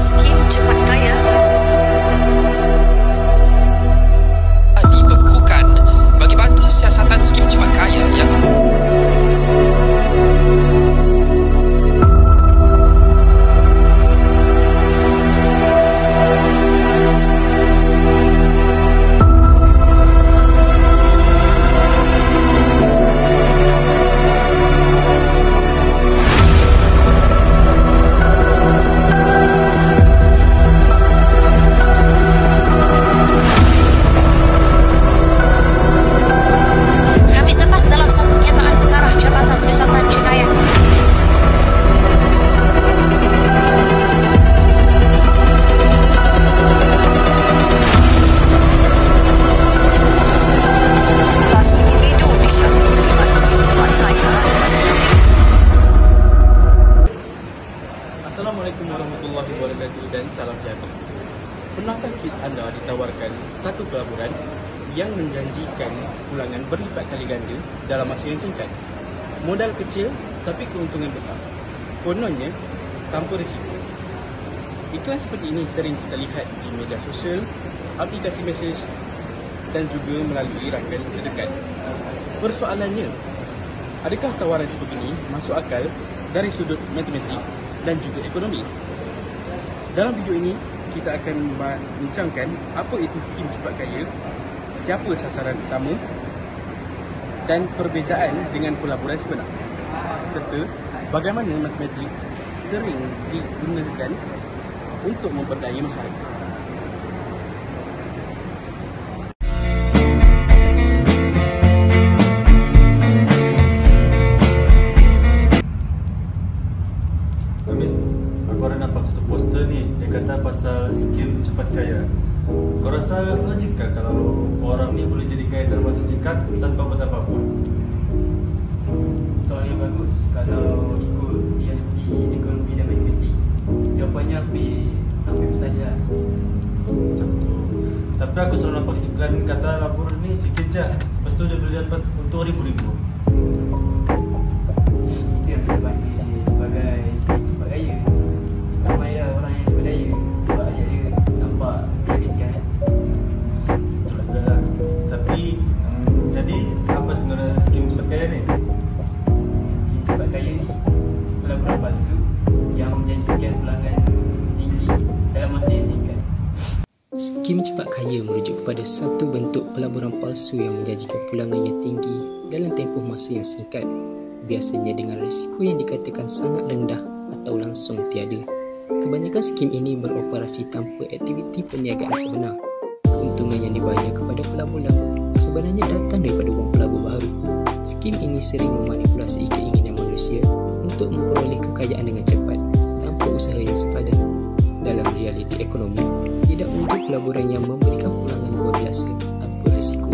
Skim cepat kaya dibekukan bagi bantu siasatan skim cepat kaya yang Assalamualaikum warahmatullahi wabarakatuh dan salam sejahtera. Pernahkah anda ditawarkan satu pelaburan yang menjanjikan pulangan berlipat kali ganda dalam masa yang singkat? Modal kecil tapi keuntungan besar. Kononnya tanpa risiko. Iklan seperti ini sering kita lihat di media sosial, aplikasi mesej dan juga melalui rangkaian terdekat. Persoalannya, adakah tawaran seperti ini masuk akal dari sudut matematik dan juga ekonomi? Dalam video ini, kita akan membincangkan apa itu skim cepat kaya, siapa sasaran utama dan perbezaan dengan pelaburan sebenar, serta bagaimana matematik sering digunakan untuk memperdaya masyarakat. Aku ada nampak satu poster ni, dia kata pasal skim cepat kaya. Kau rasa logikah kalau orang ni boleh jadi kaya dalam masa singkat tanpa buat apa-apa? Soalan yang bagus. Kalau ikut IFT ekonomi dan matematik, jawapannya hampir mustahil lah. Macam tu. Tapi aku selalu nampak iklan kata labur ni sikit je, lepas tu dia boleh dapat untung ribu-ribu. Itu yang kita panggil sebagai skim cepat kaya. Ramailah orang yang berdaya sebab ayat dia nampak meyakinkan. Betul lah. Tapi jadi apa sebenarnya skim cepat kaya ni? Skim cepat kaya ni pelaburan palsu yang menjanjikan pulangan tinggi dalam masa yang singkat. Skim cepat kaya merujuk kepada satu bentuk pelaburan palsu yang menjanjikan pulangan yang tinggi dalam tempoh masa yang singkat, biasanya dengan risiko yang dikatakan sangat rendah atau langsung tiada. Kebanyakan skim ini beroperasi tanpa aktiviti perniagaan sebenar. Keuntungan yang dibayar kepada pelabur lama sebenarnya datang daripada wang pelabur baru. Skim ini sering memanipulasi keinginan manusia untuk memperoleh kekayaan dengan cepat tanpa usaha yang sepadan. Dalam realiti ekonomi, tidak wujud pelaburan yang memberikan pulangan luar biasa tanpa risiko.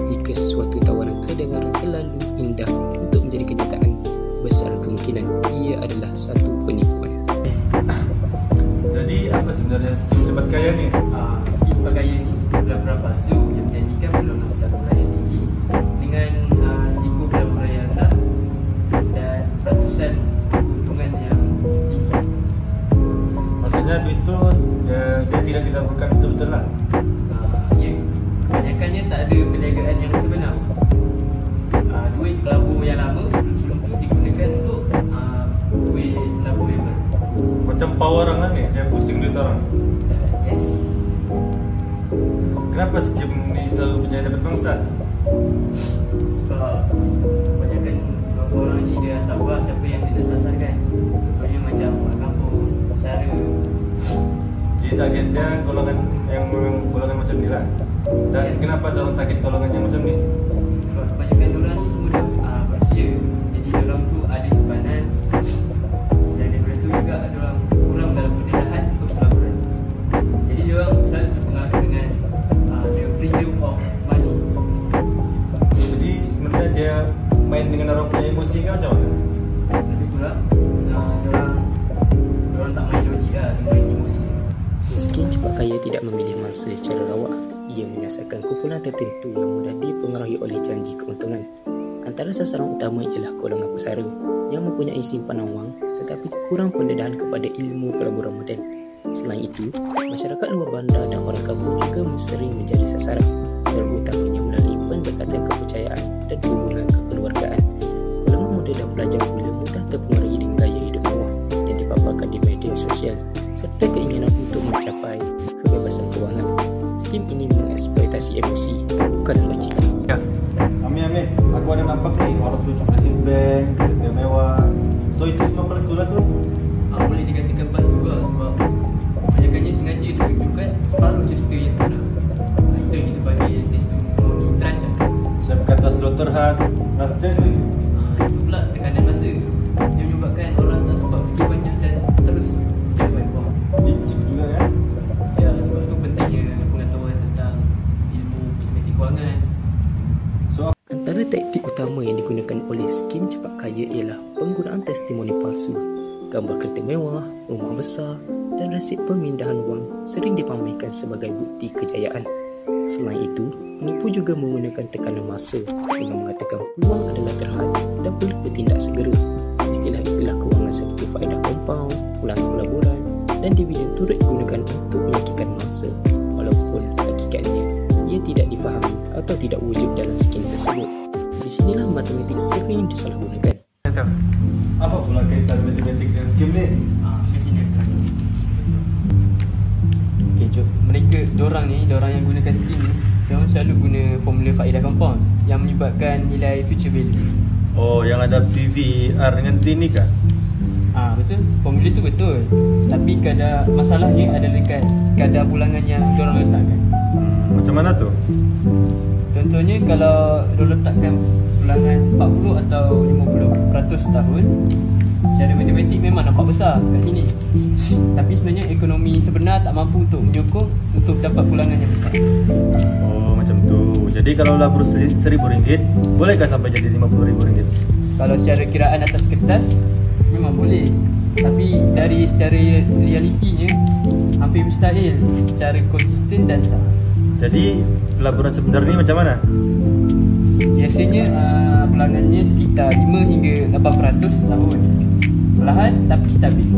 Jika sesuatu tawaran kedengaran terlalu indah untuk menjadi kenyataan, besar kemungkinan ia adalah satu penipuan. Jadi apa sebenarnya skim cepat kaya ni? Skim cepat kaya ni pelaburan palsu yang menjanjikan pulangan pelaburan yang tinggi dengan risiko pelaburan yang rendah dan ratusan keuntungan yang tinggi. Maksudnya duit tu dia tidak dilaburkan betul-betul lah. Ya, kebanyakannya tak ada perniagaan yang sebenar. Duit pelabur yang lama sebelum tu digunakan untuk duit pelabur yang baru. Macam power orang lah ni, dia pusing duit orang. Yes. Kenapa skim ni selalu berjaya dapat bangsa? Sebab kebanyakan orang ni dia tak tahu siapa yang dia nak sasarkan. Contohnya macam orang kampung, sara. Jadi target dia golongan yang golongan macam ni lah. Dan kenapa orang target golongan yang macam ni? Sebab kebanyakan orang ni semua dah berusia. Jadi orang tu ada simpanan. Selain daripada tu juga orang kurang dalam pendedahan untuk pelaburan. Jadi diorang selalu terpengaruh dengan the freedom of money. Jadi sebenarnya dia main dengan orang punya emosi ke macam mana? Lebih kurang diorang tak main logik lah, dia main emosi. Skim cepat kaya tidak memilih mangsa secara rawak. Ia menyasarkan kumpulan tertentu yang mudah dipengaruhi oleh janji keuntungan. Antara sasaran utama ialah golongan pesara yang mempunyai simpanan wang tetapi kurang pendedahan kepada ilmu pelaburan moden. Selain itu, masyarakat luar bandar dan orang kampung juga sering menjadi sasaran, terutamanya melalui pendekatan kepercayaan dan hubungan kekeluargaan. Golongan muda dan pelajar bila mudah terpengaruhi dengan gaya hidup mewah yang dipaparkan di media sosial serta keinginan untuk mencapai kebebasan kewangan. Skim ini mengeksploitasi emosi, bukan logik. Ami, aku ada nampak nih orang tu coklat bank, kereta mewah. So itu semua palsu lah tu? Boleh dikatakan palsu lah sebab kebanyakannya sengaja ditunjukkan separuh cerita yang sebenar. Itu yang kita bagi testimoni terancam. Saya berkata Slaughterhouse, Last Chance ni. Itu pula tekanan masa. Dia menyebabkan orang tak sempat fikir banyak dan terus mencapai wang. Licik juga kan? Ya, sebab tu pentingnya pengetahuan tentang ilmu matematik kewangan. Antara taktik utama yang digunakan oleh skim cepat kaya ialah penggunaan testimoni palsu. Gambar kereta mewah, rumah besar dan resit pemindahan wang sering dipamerkan sebagai bukti kejayaan. Selain itu, penipu juga menggunakan tekanan masa dengan mengatakan peluang adalah terhad dan perlu bertindak segera. Istilah-istilah kewangan seperti faedah kompaun, ulangan pelaburan dan dividen turut digunakan untuk meyakinkan mangsa, walaupun hakikatnya ia tidak difahami atau tidak wujud dalam skim tersebut. Di sinilah matematik sering disalahgunakan. Apa pula kaitan matematik dengan skim ni? Okey, mereka dorang yang gunakan skim ni, diorang selalu guna formula faedah compound yang menyebabkan nilai future value. Oh, yang ada PV, R dengan T ni kah? Betul. Formula tu betul. Tapi kadar masalahnya ada dekat kadar pulangan yang diorang letakkan. Macam mana tu? Contohnya kalau diorang letakkan pulangan 40 atau 50% tahun, secara matematik memang nampak besar kat sini. Tapi sebenarnya ekonomi sebenar tak mampu untuk menyokong untuk dapat pulangan yang besar. Oh, macam tu. Jadi kalau labur RM1,000, bolehkah sampai jadi RM50,000? Kalau secara kiraan atas kertas memang boleh. Tapi dari secara realitinya hampir mustahil secara konsisten dan sah. Jadi pelaburan sebenar ni macam mana? Biasanya pulangannya sekitar 5 hingga 8% tahun. Perlahan tapi stabil.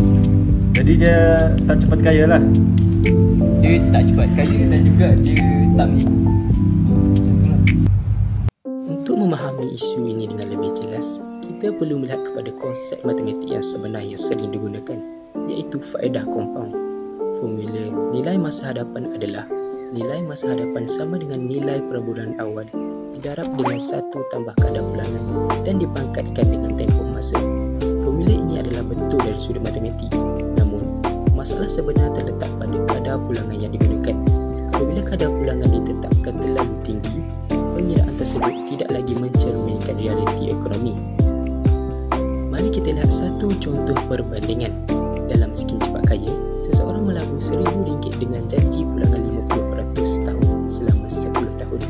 Jadi dia tak cepat kaya lah. Dia tak cepat kaya dan juga dia tak menipu. Untuk memahami isu ini dengan lebih jelas, kita perlu melihat kepada konsep matematik yang sebenar yang sering digunakan, iaitu faedah kompaun. Formula nilai masa hadapan adalah nilai masa hadapan sama dengan nilai perbulan awal didarab dengan 1 tambah kadar pulangan dan dipangkatkan dengan tempoh masa. Formula ini adalah betul dari sudut matematik. Namun, masalah sebenar terletak pada kadar pulangan yang digunakan. Apabila kadar pulangan ditetapkan terlalu tinggi, pengiraan tersebut tidak lagi mencerminkan realiti ekonomi. Mari kita lihat satu contoh perbandingan. Dalam skim cepat kaya, seseorang melabur RM1,000 dengan janji pulangan 50% tahun selama 10 tahun.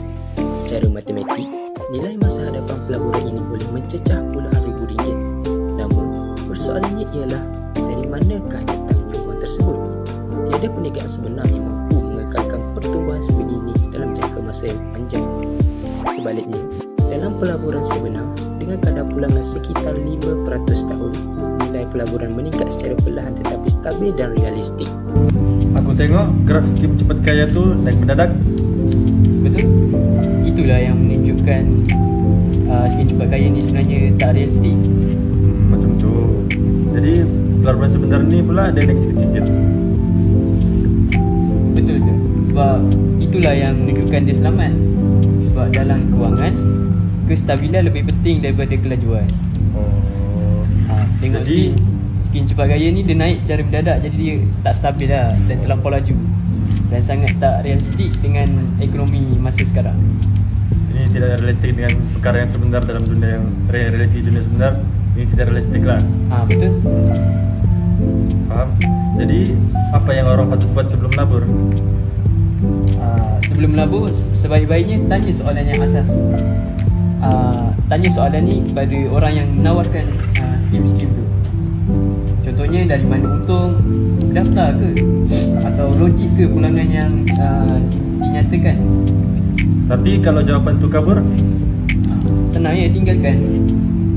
Secara matematik, nilai masa hadapan pelaburan ini boleh mencecah puluhan ribu ringgit. Namun, persoalannya ialah dari manakah datangnya wang tersebut? Tiada perniagaan sebenar yang mampu mengekalkan pertumbuhan sebegini dalam jangka masa yang panjang. Sebaliknya, dalam pelaburan sebenar, dengan kadar pulangan sekitar 5% tahun, nilai pelaburan meningkat secara perlahan tetapi stabil dan realistik. Aku tengok graf skim cepat kaya tu naik mendadak. Betul? Itulah yang menunjukkan skim cepat kaya ni sebenarnya tak realistik. Macam tu. Jadi pelaburan sebentar ni pula dia naik sikit-sikit. Betul tu. Sebab itulah yang menunjukkan dia selamat. Sebab dalam kewangan, kestabilan lebih penting daripada kelajuan. Tengok jadi skim cepat kaya ni dia naik secara mendadak, jadi dia tak stabil lah dan terlampau laju dan sangat tak realistik dengan ekonomi masa sekarang. ini tidak realistik dengan perkara yang sebenar dalam dunia yang realiti dunia sebenar. Ini tidak realistik lah. Betul. Faham? Jadi apa yang orang patut buat sebelum melabur? Sebelum melabur, sebaik-baiknya tanya soalan yang asas. Tanya soalan ni kepada orang yang menawarkan skim-skim tu. Contohnya dari mana untung, daftar ke, atau logik ke pulangan yang dinyatakan. Tapi kalau jawapan tu kabur, senang ya, tinggalkan.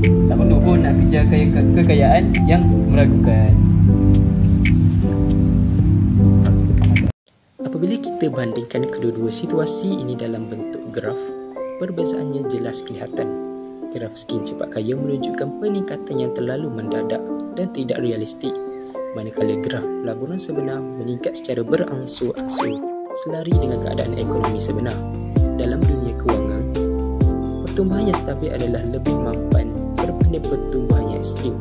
Tak perlu pun nak kejar kekayaan yang meragukan. Apabila kita bandingkan kedua-dua situasi ini dalam bentuk graf, perbezaannya jelas kelihatan. Graf skim cepat kaya menunjukkan peningkatan yang terlalu mendadak dan tidak realistik, manakala graf pelaburan sebenar meningkat secara berangsur-angsur selari dengan keadaan ekonomi sebenar. Dalam dunia kewangan, pertumbuhan yang stabil adalah lebih mampan berbanding pertumbuhan yang ekstrim.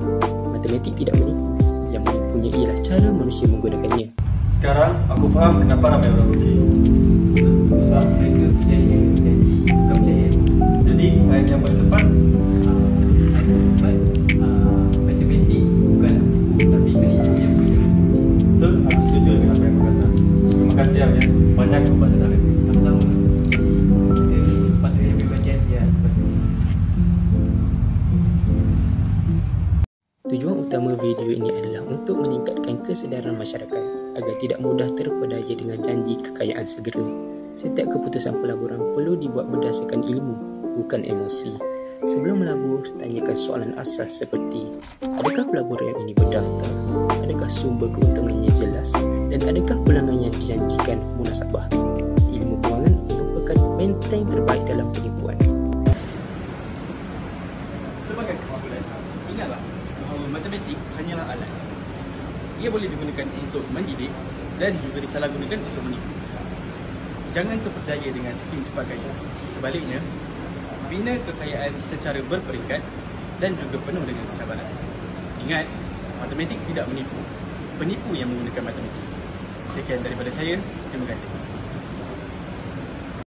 Matematik tidak menipu, yang menipunya ialah cara manusia menggunakannya. Sekarang aku faham kenapa ramai orang rugi. Sebab mereka percaya janji bukan percaya. Jadi ayat yang paling tepat, Matematik bukanlah menipu, tapi menipu yang menipu. betul, aku setuju dengan apa yang kau kata. Terima kasih Am ya, banyak kepada dari. Sama-sama. Jadi kita ni patutnya lebih berhati-hati seperti ini. Tujuan utama video ini adalah untuk meningkatkan kesedaran masyarakat agar tidak mudah terpedaya dengan janji kekayaan segera. Setiap keputusan pelaburan perlu dibuat berdasarkan ilmu, bukan emosi. Sebelum melabur, tanyakan soalan asas seperti: adakah pelaburan ini berdaftar? Adakah sumber keuntungannya jelas? Dan adakah pulangan yang dijanjikan munasabah? Ilmu kewangan merupakan benteng terbaik dalam penipuan. Sebagai kesimpulan, ingatlah bahawa matematik hanyalah alat. Ia boleh digunakan untuk mendidik dan juga disalahgunakan untuk menipu. Jangan terpedaya dengan skim cepat kaya. Sebaliknya, bina kekayaan secara berperingkat dan juga penuh dengan kesabaran. Ingat, matematik tidak menipu. Penipu yang menggunakan matematik. Sekian daripada saya. Terima kasih.